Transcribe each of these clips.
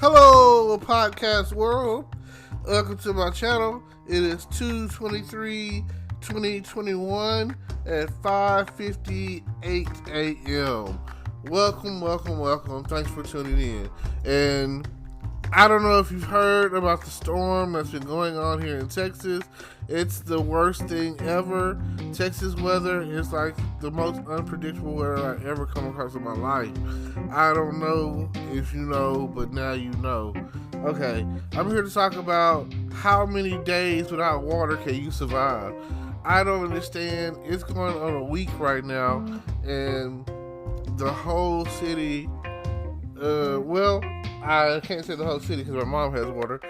Hello, podcast world. Welcome to my channel. It is 2/23/2021 at 5:58 a.m. Welcome. Thanks for tuning in. And I don't know if you've heard about the storm that's been going on here in Texas. It's the worst thing ever. Texas weather is like the most unpredictable weather I ever come across in my life. I don't know if you know, but now you know. Okay, I'm here to talk about how many days without water can you survive. I don't understand. It's going on a week right now, and the whole city, I can't say the whole city because my mom has water.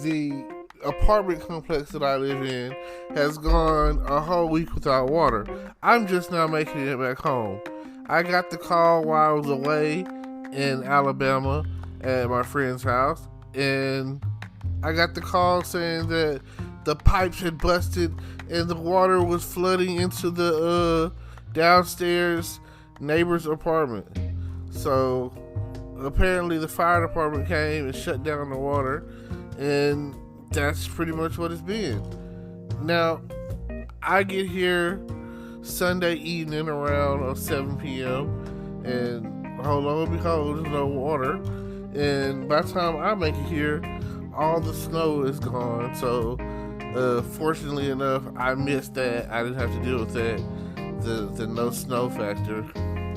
The apartment complex that I live in has gone a whole week without water. I'm just now making it back home. I got the call while I was away in Alabama at my friend's house, and I got the call saying that the pipes had busted and the water was flooding into the downstairs neighbor's apartment. So apparently the fire department came and shut down the water, and that's pretty much what it's been. Now, I get here Sunday evening around 7 p.m. and lo and behold, there's no water. And by the time I make it here, all the snow is gone. So, fortunately enough, I missed that. I didn't have to deal with that, the no snow factor.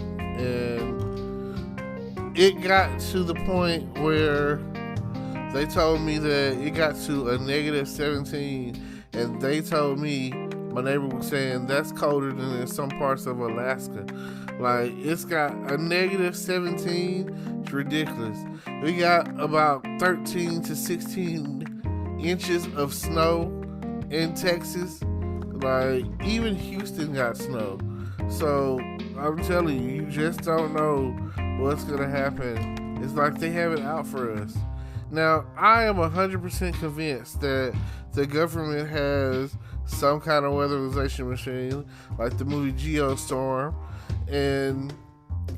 And it got to the point where they told me that it got to a negative 17, and they told me, my neighbor was saying, that's colder than in some parts of Alaska. Like, it's got a negative 17. It's ridiculous. We got about 13 to 16 inches of snow in Texas. Like, even Houston got snow. So, I'm telling you, you just don't know what's going to happen. It's like they have it out for us. Now, I am 100% convinced that the government has some kind of weatherization machine, like the movie Geostorm, and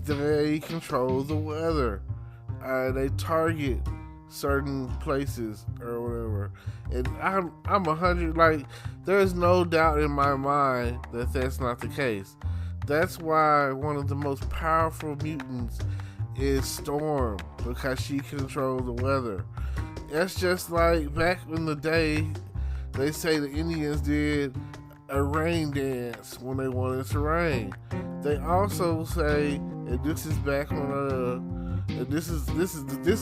they control the weather. They target certain places or whatever. And I'm 100, like, there's no doubt in my mind that that's not the case. That's why one of the most powerful mutants is Storm, because she controls the weather. That's just like back in the day, they say the Indians did a rain dance when they wanted to rain. They also say, and this is back on this is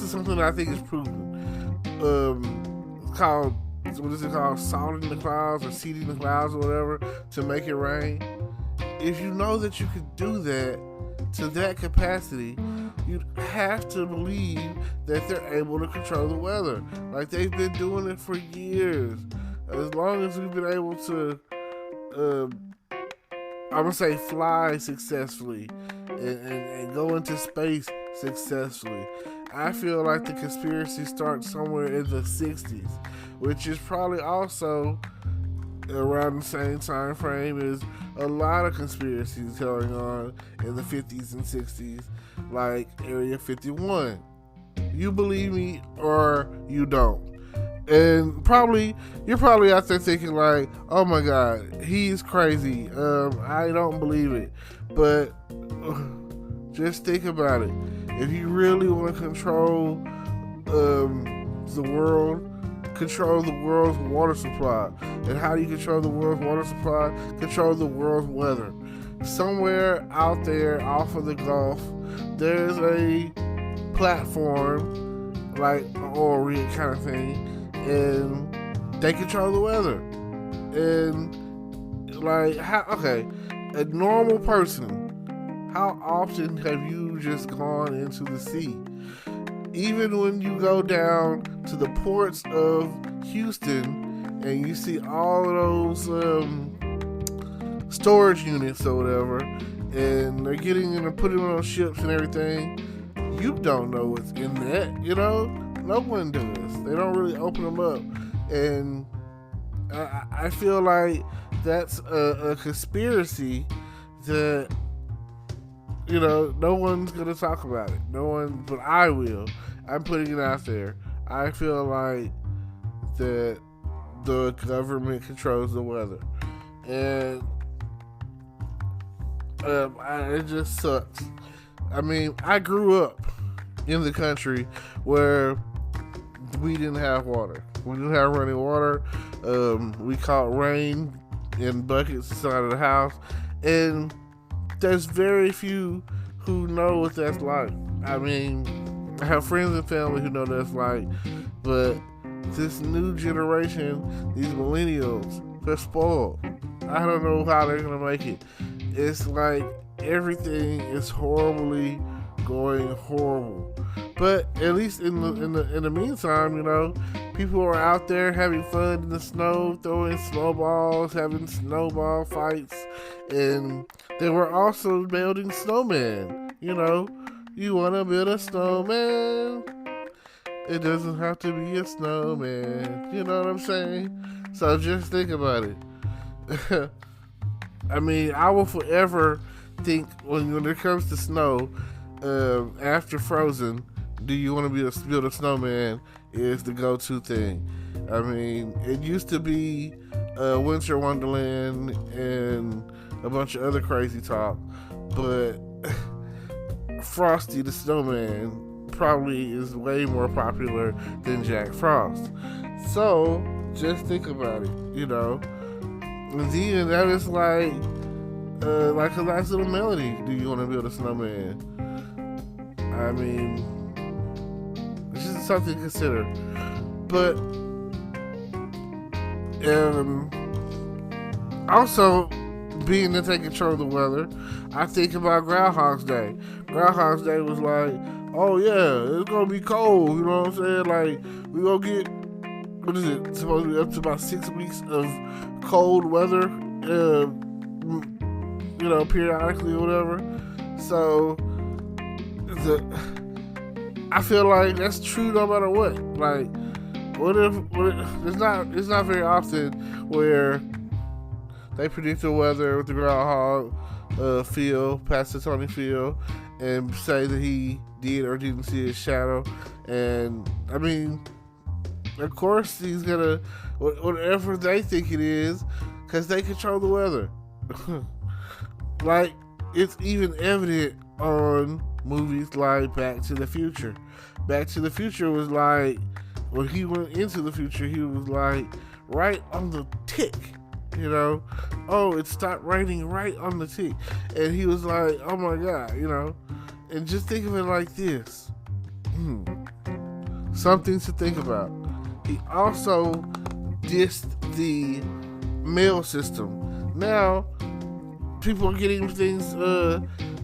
something that I think is proven. It's called, what is it called? Salting the clouds or seeding the clouds or whatever to make it rain. If you know that you could do that to that capacity, you'd have to believe that they're able to control the weather. Like, they've been doing it for years. As long as we've been able to, I'm gonna say, fly successfully and go into space successfully. I feel like the conspiracy starts somewhere in the 60s, which is probably also around the same time frame as a lot of conspiracies going on in the 50s and 60s, like Area 51. You believe me or you don't. And you're probably out there thinking like, oh my God, he's crazy. I don't believe it. But just think about it. If you really want to control the world, control the world's water supply. And how do you control the world's water supply? Control the world's weather. Somewhere out there off of the Gulf, there's a platform, like an oil rig kind of thing, and they control the weather. And like, a normal person, how often have you just gone into the sea? Even when you go down to the ports of Houston and you see all of those storage units or whatever, and they're getting in and putting them on ships and everything, you don't know what's in that, you know? No one does. They don't really open them up. And I feel like that's a conspiracy that, you know, no one's going to talk about it. No one, but I will. I'm putting it out there. I feel like that the government controls the weather, and it just sucks. I mean, I grew up in the country where we didn't have water. We didn't have running water. We caught rain in buckets inside of the house, and there's very few who know what that's like. I mean, I have friends and family who know what that's like, but this new generation, these millennials, they're spoiled. I don't know how they're gonna make it. It's like everything is horribly going horrible. But at least in the meantime, you know, people are out there having fun in the snow, throwing snowballs, having snowball fights, and they were also building snowmen. You know, you want to build a snowman? It doesn't have to be a snowman. You know what I'm saying? So just think about it. I mean, I will forever think when it comes to snow, after Frozen, do you want to build a snowman is the go-to thing. I mean, it used to be Winter Wonderland and a bunch of other crazy talk, but Frosty the Snowman probably is way more popular than Jack Frost. So just think about it, you know. And then that is like a nice little melody. Do you want to build a snowman? I mean, it's just something to consider. But also, being to take control of the weather, I think about Groundhog's Day. Groundhog's Day was like, oh yeah, it's gonna be cold. You know what I'm saying? Like, we gonna get, what is it? Supposed to be up to about 6 weeks of cold weather, you know, periodically or whatever. So, I feel like that's true no matter what. Like, what if it's not very often where they predict the weather with the groundhog field, Pastor Tony Field, and say that he did or didn't see his shadow. And I mean, of course he's gonna, whatever they think it is, because they control the weather. Like, it's even evident on movies like Back to the Future. Back to the Future was like, when he went into the future, he was like right on the tick, you know. Oh, it stopped raining right on the tick, and he was like, oh my God, you know. And just think of it like this. Something to think about. He also dissed the mail system. Now, people are getting things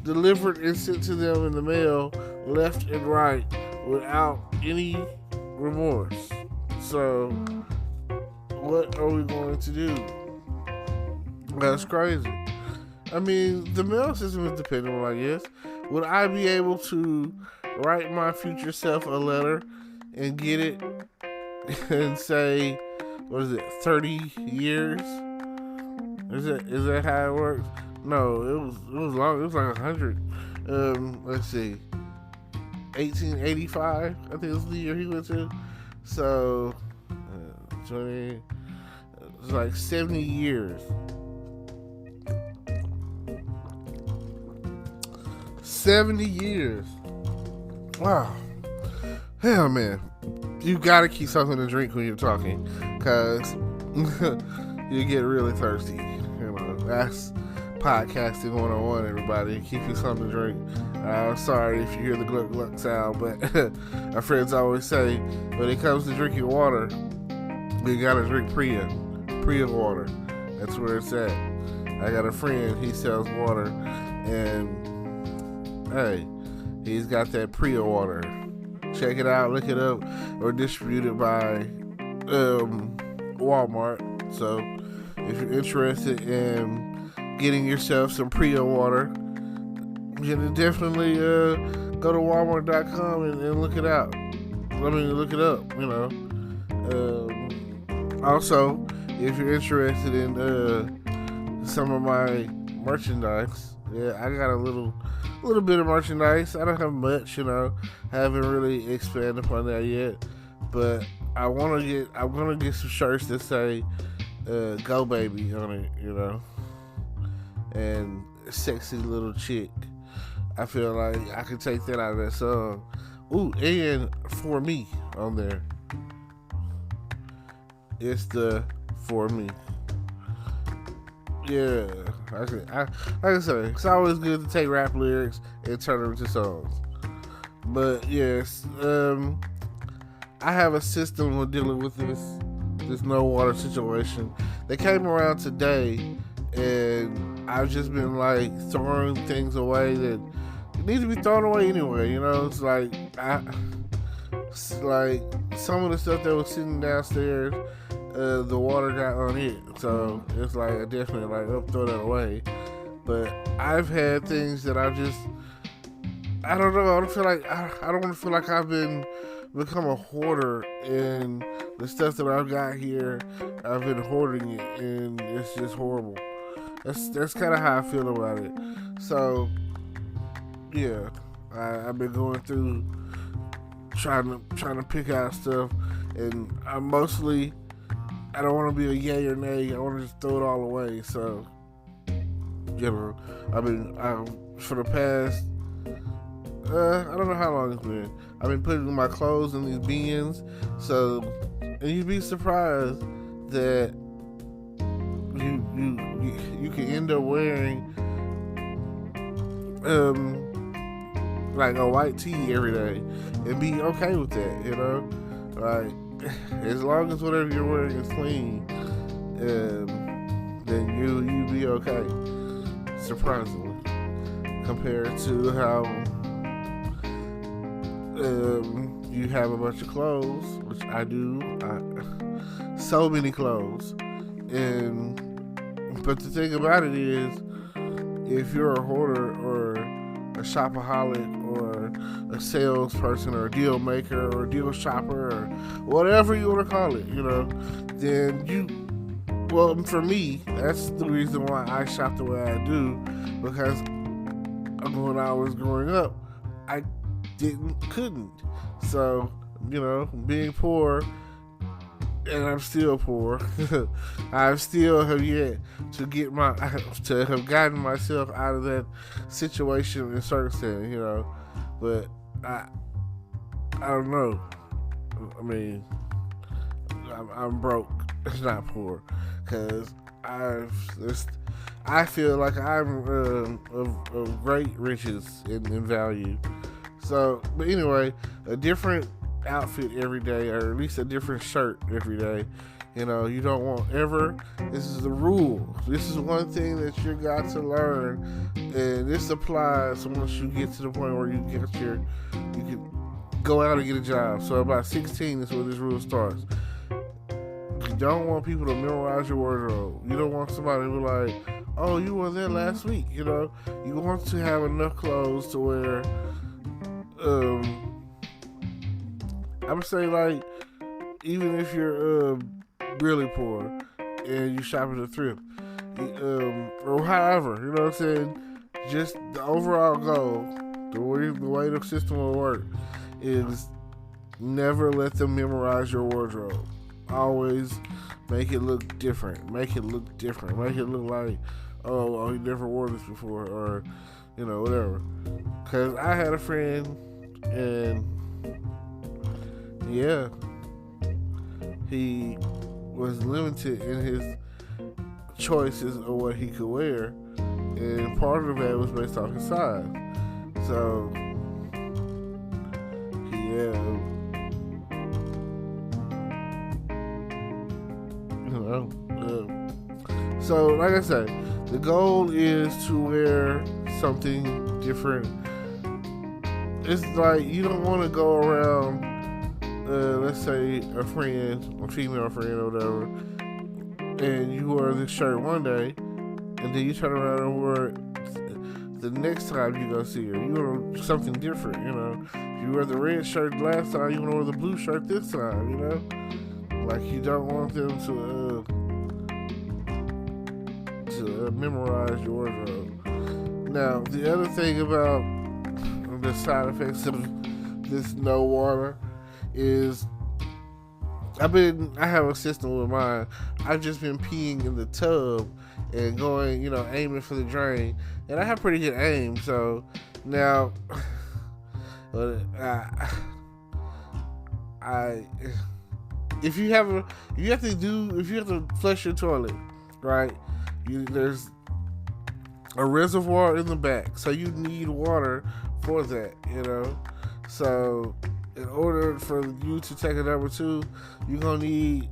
delivered and sent to them in the mail left and right without any remorse. So, what are we going to do? That's crazy. I mean, the mail system is dependable, I guess. Would I be able to write my future self a letter and get it and say, what is it, 30 years? Is that how it works? No, it was long. It was like 100. Let's see, 1885. I think it was the year he went to. So, 20. It's like 70 years. 70 years. Wow. Hell, man. You gotta keep something to drink when you're talking, cause you get really thirsty. You know, that's podcasting 101, everybody. Keep you something to drink. Sorry if you hear the gluck gluck sound, but our friends always say when it comes to drinking water, we gotta drink Priya water. That's where it's at. I got a friend, he sells water, and hey, he's got that Priya water. Check it out, look it up, or distributed by Walmart. So if you're interested in getting yourself some Priya water, you can definitely go to walmart.com and look it out. Look it up, you know. Also, if you're interested in some of my merchandise, yeah, I got a little a little bit of merchandise. I don't have much, I haven't really expanded upon that yet. But I'm gonna get some shirts that say "Go Baby" on it, and "Sexy Little Chick." I feel like I could take that out of that song. Ooh, and "For Me" on there. It's the "For Me." Yeah, like I say, it's always good to take rap lyrics and turn them into songs. But yes, I have a system with dealing with this no water situation. They came around today, and I've just been like throwing things away that need to be thrown away anyway. It's like some of the stuff that was sitting downstairs, the water got on it, so it's like I definitely throw that away. But I've had things that I don't know. I don't want to feel like I've become a hoarder, and the stuff that I've got here, I've been hoarding it, and it's just horrible. That's kind of how I feel about it. So yeah, I've been going through trying to pick out stuff, and I don't want to be a yay or nay. I want to just throw it all away. So for the past I don't know how long it's been, I've been putting my clothes in these bins. So, and you'd be surprised that you can end up wearing like a white tee every day and be okay with that, like as long as whatever you're wearing is clean, then you be okay, surprisingly, compared to how you have a bunch of clothes, which I do, so many clothes, but the thing about it is, if you're a hoarder or a shopaholic or a salesperson or a deal maker or a deal shopper or whatever you want to call it, then for me, that's the reason why I shop the way I do, because when I was growing up, I couldn't. So, being poor, and I'm still poor, I still have yet to have gotten myself out of that situation and circumstance, but I don't know. I mean, I'm broke, not poor, because I feel like I'm of great riches in value. So, but anyway, a different outfit every day, or at least a different shirt every day. You don't want ever. This is the rule. This is one thing that you got to learn, and this applies once you get to the point where you can go out and get a job. So about 16 is where this rule starts. You don't want people to memorize your wardrobe. You don't want somebody to be like, "Oh, you were there last week." You want to have enough clothes to wear. I would say, even if you're really poor and you shop at a thrift, or however, you know what I'm saying, just the overall goal, the way the system will work is never let them memorize your wardrobe. Always make it look different. Make it look like, oh, you never wore this before, or whatever. Because I had a friend, and yeah, he was limited in his choices of what he could wear, and part of that was based off his size. So so like I said, the goal is to wear something different. It's like you don't want to go around, let's say a female friend or whatever, and you wear this shirt one day, and then you turn around and wear it the next time you go see her. You want something different, If you wear the red shirt last time, you want to wear the blue shirt this time, Like, you don't want them to memorize your wardrobe. Now, the other thing about the side effects of this no water is I have a system with mine. I've just been peeing in the tub and going, aiming for the drain, and I have pretty good aim. So now, if you have to flush your toilet, right? There's a reservoir in the back, so you need water for that, So in order for you to take a number two, you're gonna need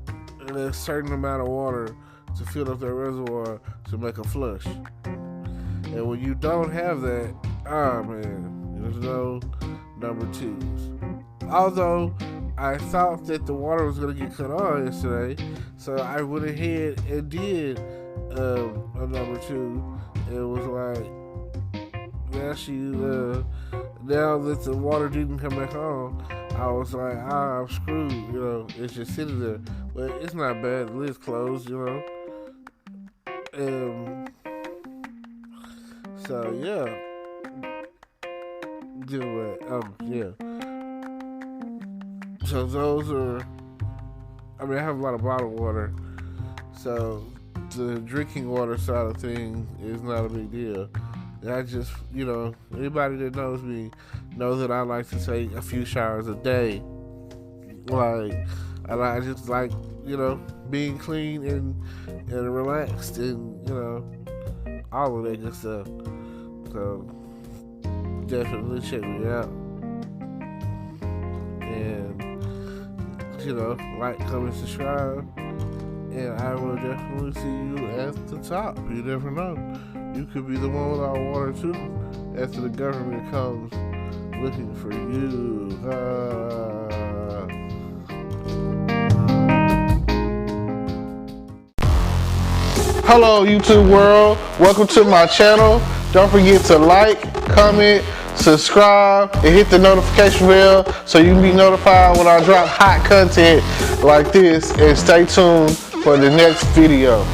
a certain amount of water to fill up that reservoir to make a flush. And when you don't have that, there's no number twos. Although I thought that the water was gonna get cut off yesterday, so I went ahead and did a number two. It was like, now that the water didn't come back on, I was like, I'm screwed, it's just sitting there. But it's not bad, the lid's closed, So yeah. So those are, I have a lot of bottled water, so the drinking water side of things is not a big deal. And I just, anybody that knows me knows that I like to take a few showers a day. I just like, being clean and relaxed and, all of that good stuff. So definitely check me out. And, like, comment, subscribe. And I will definitely see you at the top. You never know. You could be the one without water too after the government comes looking for you. Hello, YouTube world. Welcome to my channel. Don't forget to like, comment, subscribe, and hit the notification bell so you can be notified when I drop hot content like this. And stay tuned for the next video.